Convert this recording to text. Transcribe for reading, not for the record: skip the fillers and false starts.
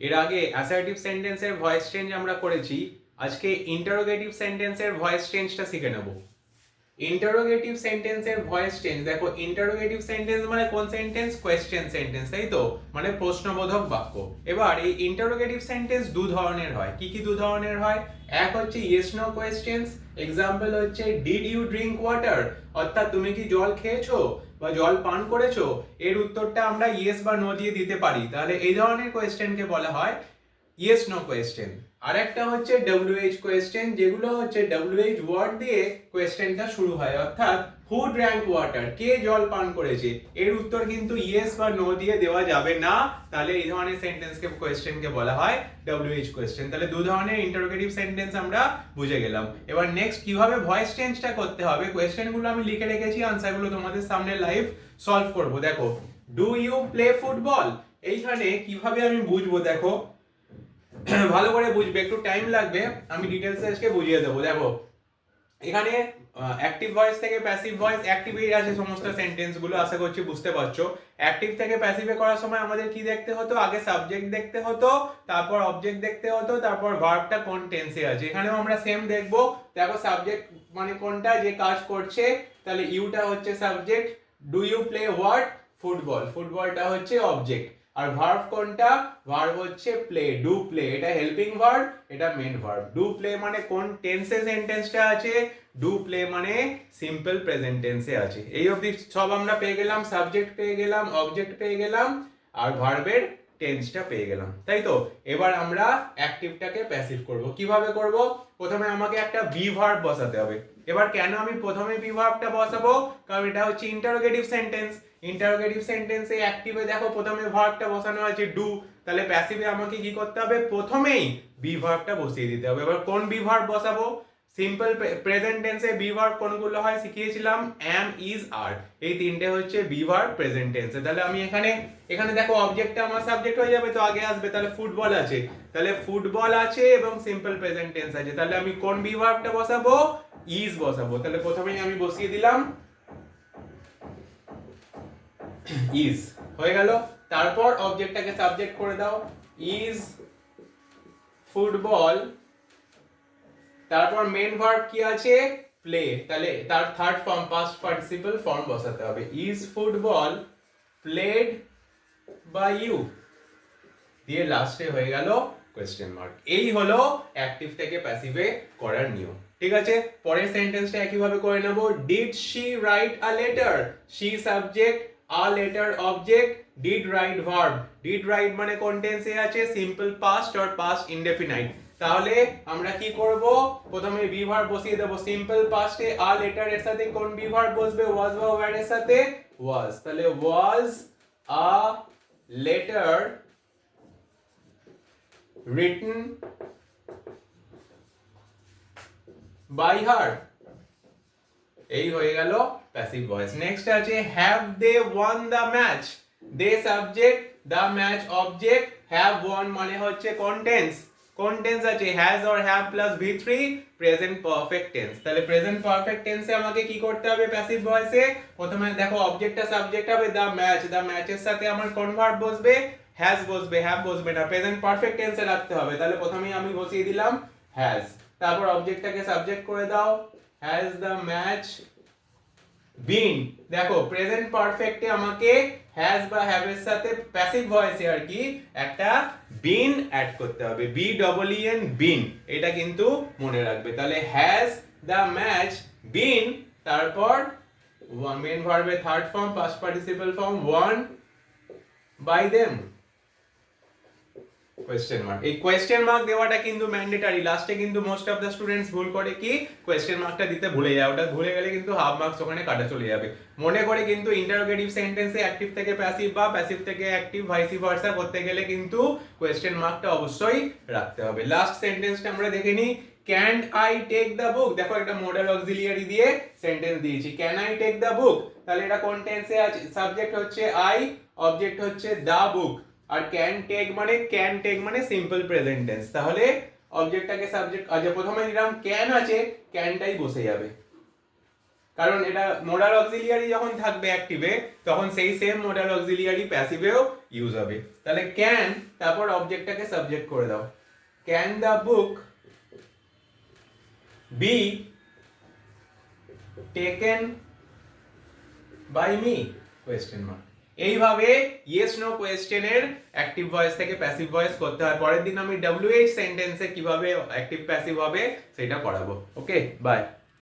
এর আগে অ্যাসার্টিভ সেন্টেন্সের ভয়েস চেঞ্জ আমরা করেছি, আজকে ইন্টারোগেটিভ সেন্টেন্সের ভয়েস চেঞ্জটা শিখে নেব। ইন্টারোগেটিভ সেন্টেন্সের ভয়েস চেঞ্জ দেখো, ইন্টারোগেটিভ সেন্টেন্স মানে কোন সেন্টেন্স? কোয়েশ্চেন সেন্টেন্স, তাই তো, মানে প্রশ্নবোধক বাক্য। এবার এই ইন্টারোগেটিভ সেন্টেন্স দু ধরনের হয়। কি কি দু ধরনের হয়? এক হচ্ছে ইয়েস নো কোয়েশ্চেন্স, এক্সাম্পল হচ্ছে ডিড ইউ ড্রিঙ্ক ওয়াটার, অর্থাৎ তুমি কি জল খেয়েছো বা জল পান করেছো, এর উত্তরটা আমরা ইয়েস বা নো দিয়ে দিতে পারি, তাহলে এই ধরনের কোয়েশ্চেনকে বলা হয় ইয়েস নো কোয়েশ্চেন। আর একটা হচ্ছে ডব্লিউএইচ কোয়েশ্চেন, যেগুলো হচ্ছে ডব্লিউএইচ ওয়ার্ড দিয়ে কোয়েশ্চেনটা শুরু হয়, অর্থাৎ হু ড্র্যাঙ্ক ওয়াটার, কে জল পান করেছে, এর উত্তর কিন্তু ইয়েস বা নো দিয়ে দেওয়া যাবে না, তাহলে এই ধরনের সেন্টেন্সকে কোয়েশ্চেনকে বলা হয় ডব্লিউএইচ কোয়েশ্চেন। তাহলে দু ধরনের ইন্টারোগেটিভ সেন্টেন্স আমরা বুঝে গেলাম। এবার নেক্সট কিভাবে ভয়েস চেঞ্জটা করতে হবে, কোয়েশ্চেনগুলো আমি লিখে রেখেছি, আনসারগুলো তোমাদের সামনে লাইভ সলভ করব। দেখো, ডু ইউ প্লে ফুটবল, এইখানে কিভাবে আমি বুঝবো দেখো, ভালো করে বুঝবে, একটু টাইম লাগবে, আমি ডিটেলসে আজকে বুঝিয়ে দেবো। দেখো এখানে অ্যাক্টিভ ভয়েস থেকে প্যাসিভ ভয়েস, অ্যাক্টিভেই আছে সমস্ত সেন্টেন্স গুলো, আশা করছি বুঝতে পারছো। অ্যাক্টিভ থেকে প্যাসিভে করার সময় আমাদের কি দেখতে হতো? আগে সাবজেক্ট দেখতে হতো, তারপর অবজেক্ট দেখতে হতো, তারপর ভার্বটা কোন টেন্সে আছে। এখানেও আমরা সেম দেখবো। দেখো সাবজেক্ট মানে কোনটা, যে কাজ করছে, তাহলে ইউটা হচ্ছে subject, do you play what? Football, ফুটবলটা হচ্ছে অবজেক্ট। আর ভার্ব কোনটা? ভার্ব হচ্ছে প্লে, ডু প্লে, এটা হেল্পিং ভার্ব, এটা মেইন ভার্ব। ডু প্লে মানে কোন টেন্সে সেন্টেন্সটা আছে? ডু প্লে মানে সিম্পল প্রেজেন্ট টেন্সে আছে। এই অবধি সব আমরা পেয়ে গেলাম, সাবজেক্ট পেয়ে গেলাম, অবজেক্ট পেয়ে গেলাম, আর ভার্বের টেন্সটা পেয়ে গেলাম, তাই তো। এবার আমরা অ্যাক্টিভটাকে প্যাসিভ করব। কিভাবে করব? প্রথমে আমাকে একটা বি ভার্ব বসাতে হবে। এবার কেন আমি প্রথমে বি ভার্বটা বসাবো? কারণ এটা হচ্ছে ইন্টারোগেটিভ সেন্টেন্স। ইন্টারোগেটিভ সেন্টেন্সে অ্যাক্টিভে দেখো প্রথমে ভার্বটা বসানো আছে ডু, তাহলে প্যাসিভে আমাকে কি করতে হবে? প্রথমেই বি ভার্বটা বসিয়ে দিতে হবে। এবার কোন বি ভার্ব বসাবো? সিম্পল প্রেজেন্ট টেন্সে বি ভার্ব কোনগুলো হয় শিখিয়েছিলাম, অ্যাম, ইজ, আর, এই তিনটে হচ্ছে বি ভার্ব প্রেজেন্ট টেন্সে। তাহলে আমি এখানে দেখো অবজেক্টটা আমার সাবজেক্ট হয়ে যাবে, তো আগে আসবে তাহলে ফুটবল আছে, তাহলে ফুটবল আছে এবং সিম্পল প্রেজেন্ট টেন্স আছে, তাহলে আমি কোন বি ভার্বটা বসাবো? ইজ বসাবো। তাহলে প্রথমেই আমি বসিয়ে দিলাম ইজ, হয়ে গেল। তারপর অবজেক্টটাকে সাবজেক্ট করে দাও, ইজ ফুটবল, তারপর মেন ভার্ব কি আছে? প্লে, তাহলে তার third form past participle form বসাতে হবে, is football played by you, দিয়ে লাস্টে হয়ে গেল কোয়েশ্চেন মার্ক। এই হলো অ্যাক্টিভ থেকে প্যাসিভে করার নিয়ম, ঠিক আছে। পরের সেন্টেন্সটা একইভাবে করে নেব, did she write a letter, she subject, a letter object, did right verb, did right মানে কোন টেন্সে আছে? Simple past or past indefinite. তাহলে আমরা কি করব? প্রথমে বি ভার্ব বসিয়ে দেব, সিম্পল পাস্টে আ লেটার এর সাথে কোন বি ভার্ব বসবে? ওয়াজ বা ওয়্যার এর সাথে ওয়াজ, তাহলে was a letter written by her, এই হয়ে গেল প্যাসিভ ভয়েস। নেক্সট আছে have they won the match, they subject, the match object, have won মানে হচ্ছে কোন টেন্স? কোন টেন্স আছে? Has or have plus V3, present perfect tense. তাহলে প্রেজেন্ট পারফেক্ট টেন্সে আমাকে কি করতে হবে প্যাসিভ ভয়েসে? প্রথমে দেখো অবজেক্টটা সাবজেক্ট হবে দ্য ম্যাচ, দ্য ম্যাচের সাথে আমার কোন ভার্ব বসবে? হ্যাজ বসবে, হ্যাভ বসবে না, প্রেজেন্ট পারফেক্ট টেন্সে রাখতে হবে। তাহলে প্রথমেই আমি বসিয়ে দিলাম হ্যাজ, তারপর অবজেক্টটাকে সাবজেক্ট করে দাও, হ্যাজ দ্য ম্যাচ বিন। দেখো প্রেজেন্ট পারফেক্টে আমাকে হ্যাজ বা হ্যাভ এর সাথে প্যাসিভ ভয়েসে আর কি একটা বিন অ্যাড করতে হবে, বি ডবল ই এন, বিন, এটা কিন্তু মনে রাখবে। তাহলে হ্যাজ দ্য ম্যাচ বিন, তারপর মেন ভার্বের third form past participle form one by them, question mark. এই কোয়েশ্চেন মার্ক দেওয়াটা কিন্তু ম্যান্ডেটরি, লাস্টে কিন্তু মোস্ট অফ দ্য স্টুডেন্টস ভুল করে কি কোয়েশ্চেন মার্কটা দিতে ভুলে যায়, ওটা ভুলে গেলে কিন্তু হাফ মার্কস ওখানে কাটা চলে যাবে। মনে করে কিন্তু ইন্টারোগেটিভ সেন্টেন্সে অ্যাক্টিভ থেকে প্যাসিভ বা প্যাসিভ থেকে অ্যাক্টিভ ভাইসি ভার্সা করতে গেলে কিন্তু কোয়েশ্চেন মার্কটা অবশ্যই রাখতে হবে। লাস্ট সেন্টেন্সটা আমরা দেখে নিই, can I take the book, দেখো একটা মডেল অক্সিলিয়ারি দিয়ে সেন্টেন্স দিয়েছি, can I take the book, তাহলে এটা কোন টেন্সে আছে? সাবজেক্ট হচ্ছে আই, অবজেক্ট হচ্ছে দ্য বুক, আর ক্যান টেক মানে সিম্পল প্রেজেন্ট টেন্স। তাহলে অবজেক্টটাকে সাবজেক্ট আচ্ছা প্রথমে দিলাম ক্যান আছে, ক্যানটাই বসে যাবে, কারণ এটা মোডাল অক্সিলিয়ারি যখন থাকবে অ্যাক্টিভে তখন সেই সেম মোডাল অক্সিলিয়ারি প্যাসিভেও ইউজ হবে। তাহলে ক্যান, তারপর অবজেক্টটাকে সাবজেক্ট করে দাও, can the book be taken by me question mark. এইভাবে ইয়েস নো কোয়েশ্চেনের অ্যাক্টিভ ভয়েস থেকে প্যাসিভ ভয়েস করতে হয়। পরের দিন আমি WH সেন্টেন্সে কিভাবে অ্যাক্টিভ প্যাসিভ হবে সেটা পড়াবো। ওকে, বাই।